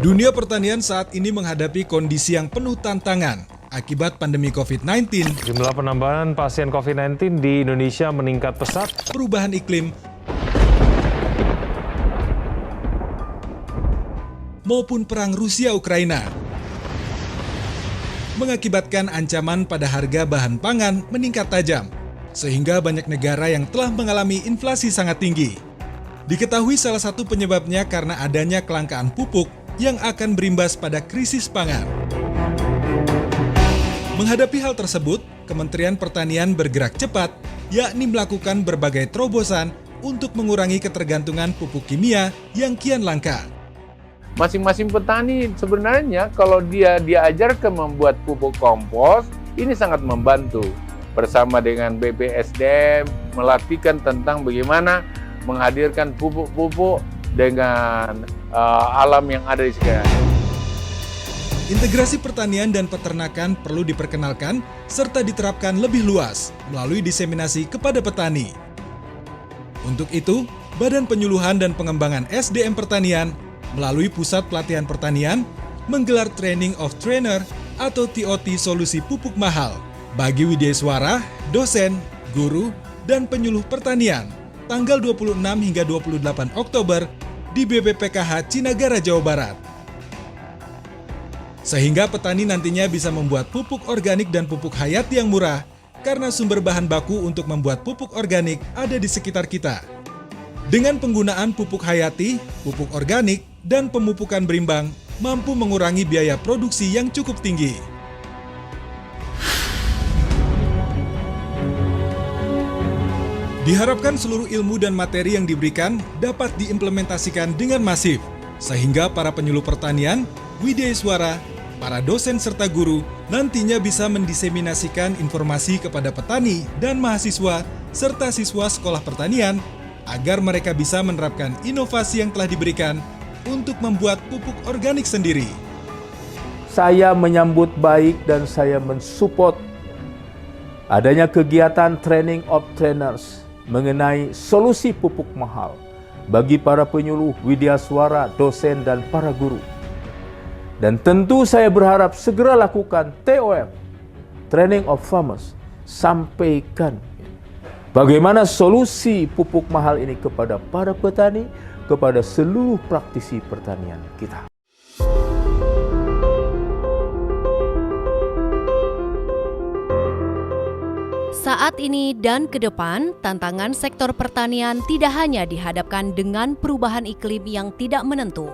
Dunia pertanian saat ini menghadapi kondisi yang penuh tantangan akibat pandemi COVID-19, Jumlah penambahan pasien COVID-19 di Indonesia meningkat pesat. perubahan iklim, maupun perang Rusia-Ukraina, mengakibatkan ancaman pada harga bahan pangan meningkat tajam, sehingga banyak negara yang telah mengalami inflasi sangat tinggi. Diketahui salah satu penyebabnya karena adanya kelangkaan pupuk yang akan berimbas pada krisis pangan. Menghadapi hal tersebut, Kementerian Pertanian bergerak cepat, yakni melakukan berbagai terobosan untuk mengurangi ketergantungan pupuk kimia yang kian langka. Masing-masing petani sebenarnya kalau dia diajarkan membuat pupuk kompos, ini sangat membantu. Bersama dengan BPSDM, melatihkan tentang bagaimana menghadirkan pupuk-pupuk dengan alam yang ada di sekitar. Integrasi pertanian dan peternakan perlu diperkenalkan serta diterapkan lebih luas melalui diseminasi kepada petani. Untuk itu, Badan Penyuluhan dan Pengembangan SDM Pertanian melalui Pusat Pelatihan Pertanian menggelar Training of Trainer atau TOT solusi pupuk mahal bagi widyaswara, dosen, guru, dan penyuluh pertanian tanggal 26 hingga 28 Oktober di BPPKH Cinagara, Jawa Barat. Sehingga petani nantinya bisa membuat pupuk organik dan pupuk hayati yang murah karena sumber bahan baku untuk membuat pupuk organik ada di sekitar kita. Dengan penggunaan pupuk hayati, pupuk organik, dan pemupukan berimbang mampu mengurangi biaya produksi yang cukup tinggi. Diharapkan seluruh ilmu dan materi yang diberikan dapat diimplementasikan dengan masif, sehingga para penyuluh pertanian, widyaswara, para dosen serta guru nantinya bisa mendiseminasikan informasi kepada petani dan mahasiswa serta siswa sekolah pertanian agar mereka bisa menerapkan inovasi yang telah diberikan untuk membuat pupuk organik sendiri. Saya menyambut baik dan saya mensupport adanya kegiatan Training of Trainers mengenai solusi pupuk mahal bagi para penyuluh, widyaswara, dosen, dan para guru. Dan tentu saya berharap segera lakukan TOF, Training of Farmers, sampaikan bagaimana solusi pupuk mahal ini kepada para petani, kepada seluruh praktisi pertanian kita. Saat ini dan ke depan, tantangan sektor pertanian tidak hanya dihadapkan dengan perubahan iklim yang tidak menentu.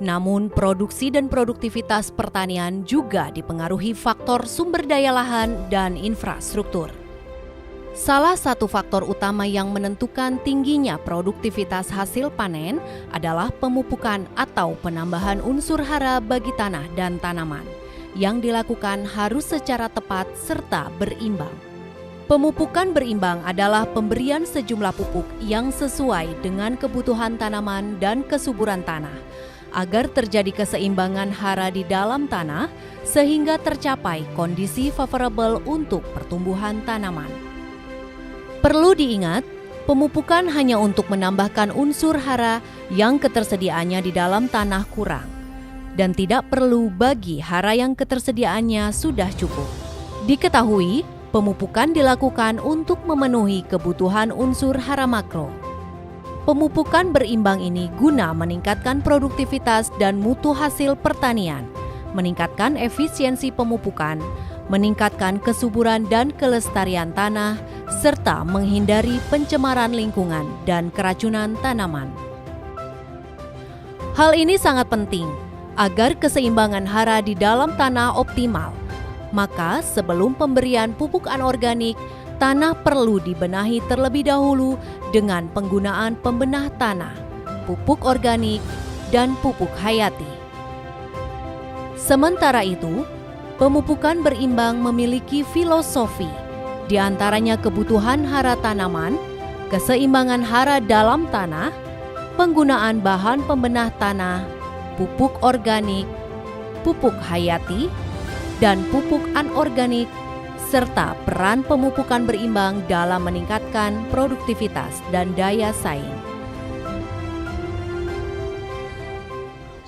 Namun, produksi dan produktivitas pertanian juga dipengaruhi faktor sumber daya lahan dan infrastruktur. Salah satu faktor utama yang menentukan tingginya produktivitas hasil panen adalah pemupukan atau penambahan unsur hara bagi tanah dan tanaman, yang dilakukan harus secara tepat serta berimbang. Pemupukan berimbang adalah pemberian sejumlah pupuk yang sesuai dengan kebutuhan tanaman dan kesuburan tanah, agar terjadi keseimbangan hara di dalam tanah sehingga tercapai kondisi favorable untuk pertumbuhan tanaman. Perlu diingat, pemupukan hanya untuk menambahkan unsur hara yang ketersediaannya di dalam tanah kurang, dan tidak perlu bagi hara yang ketersediaannya sudah cukup. Diketahui, pemupukan dilakukan untuk memenuhi kebutuhan unsur hara makro. Pemupukan berimbang ini guna meningkatkan produktivitas dan mutu hasil pertanian, meningkatkan efisiensi pemupukan, meningkatkan kesuburan dan kelestarian tanah, serta menghindari pencemaran lingkungan dan keracunan tanaman. Hal ini sangat penting agar keseimbangan hara di dalam tanah optimal. Maka sebelum pemberian pupuk anorganik, tanah perlu dibenahi terlebih dahulu dengan penggunaan pembenah tanah, pupuk organik, dan pupuk hayati. Sementara itu, pemupukan berimbang memiliki filosofi, di antaranya kebutuhan hara tanaman, keseimbangan hara dalam tanah, penggunaan bahan pembenah tanah, pupuk organik, pupuk hayati, dan pupuk anorganik, serta peran pemupukan berimbang dalam meningkatkan produktivitas dan daya saing.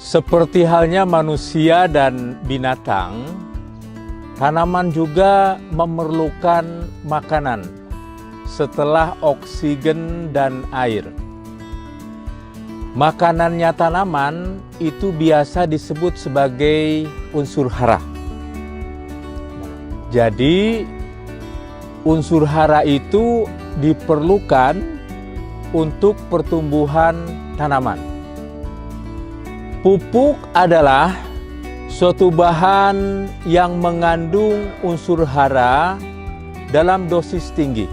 Seperti halnya manusia dan binatang, tanaman juga memerlukan makanan setelah oksigen dan air. Makanannya tanaman itu biasa disebut sebagai unsur hara. Jadi unsur hara itu diperlukan untuk pertumbuhan tanaman. Pupuk adalah suatu bahan yang mengandung unsur hara dalam dosis tinggi.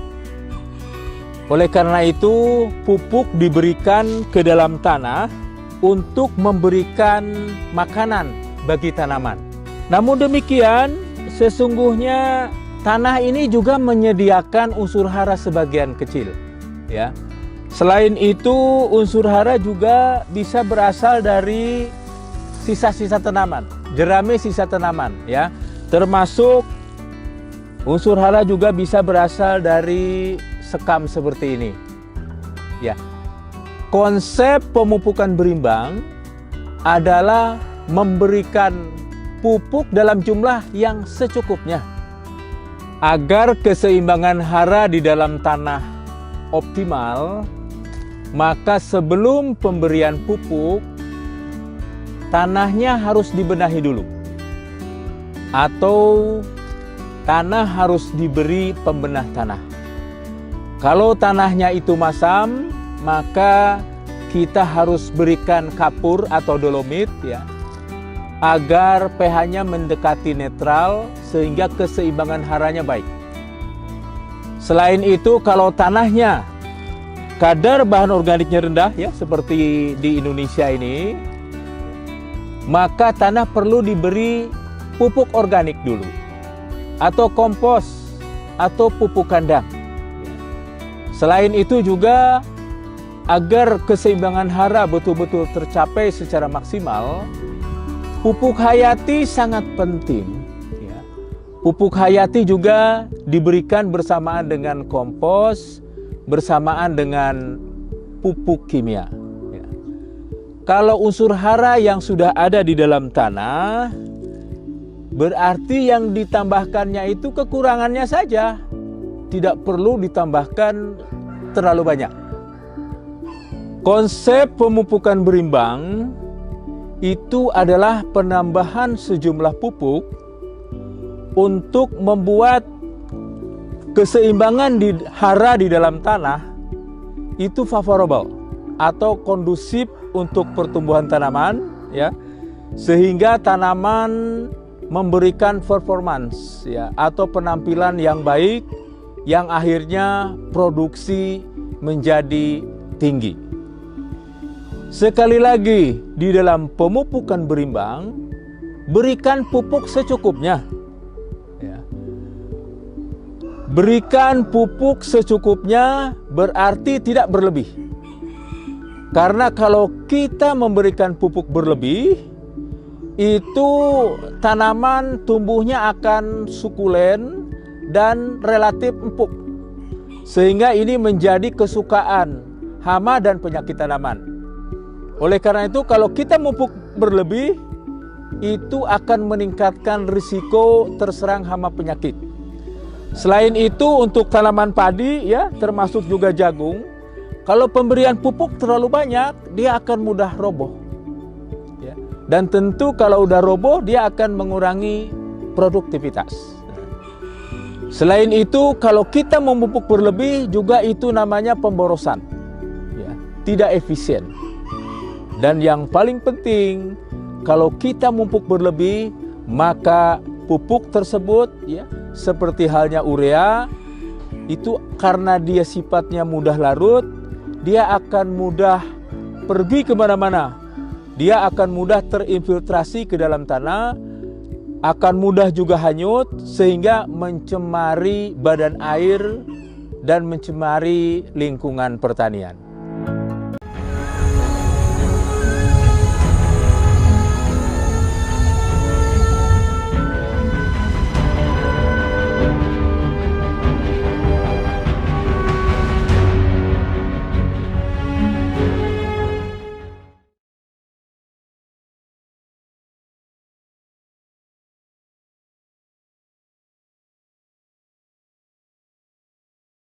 Oleh karena itu, pupuk diberikan ke dalam tanah untuk memberikan makanan bagi tanaman. Namun demikian, sesungguhnya tanah ini juga menyediakan unsur hara sebagian kecil, ya. Selain itu, unsur hara juga bisa berasal dari sisa-sisa tanaman, jerami sisa tanaman, ya. Termasuk unsur hara juga bisa berasal dari sekam seperti ini. Ya. Konsep pemupukan berimbang adalah memberikan pupuk dalam jumlah yang secukupnya agar keseimbangan hara di dalam tanah optimal. Maka sebelum pemberian pupuk, tanahnya harus dibenahi dulu, atau tanah harus diberi pembenah tanah. Kalau tanahnya itu masam, maka kita harus berikan kapur atau dolomit, ya, agar pH-nya mendekati netral sehingga keseimbangan haranya baik. Selain itu, kalau tanahnya kadar bahan organiknya rendah, ya, seperti di Indonesia ini, maka tanah perlu diberi pupuk organik dulu, atau kompos, atau pupuk kandang. Selain itu juga, agar keseimbangan hara betul-betul tercapai secara maksimal, pupuk hayati sangat penting. Ya. Pupuk hayati juga diberikan bersamaan dengan kompos, bersamaan dengan pupuk kimia. Ya. Kalau unsur hara yang sudah ada di dalam tanah, berarti yang ditambahkannya itu kekurangannya saja. Tidak perlu ditambahkan terlalu banyak. Konsep pemupukan berimbang itu adalah penambahan sejumlah pupuk untuk membuat keseimbangan di hara di dalam tanah itu favorable atau kondusif untuk pertumbuhan tanaman, ya, sehingga tanaman memberikan performance, ya, atau penampilan yang baik, yang akhirnya produksi menjadi tinggi. Sekali lagi, di dalam pemupukan berimbang, berikan pupuk secukupnya. Ya. Berikan pupuk secukupnya berarti tidak berlebih. Karena kalau kita memberikan pupuk berlebih, itu tanaman tumbuhnya akan sukulen dan relatif empuk, sehingga ini menjadi kesukaan hama dan penyakit tanaman. Oleh karena itu, kalau kita memupuk berlebih, itu akan meningkatkan risiko terserang hama penyakit. Selain itu, untuk tanaman padi, ya, termasuk juga jagung, kalau pemberian pupuk terlalu banyak, dia akan mudah roboh. Ya. Dan tentu kalau udah roboh, dia akan mengurangi produktivitas. Selain itu, kalau kita memupuk berlebih, juga itu namanya pemborosan, ya, tidak efisien. Dan yang paling penting, kalau kita memupuk berlebih, maka pupuk tersebut, ya, seperti halnya urea, itu karena dia sifatnya mudah larut, dia akan mudah pergi kemana-mana. Dia akan mudah terinfiltrasi ke dalam tanah, akan mudah juga hanyut, sehingga mencemari badan air dan mencemari lingkungan pertanian.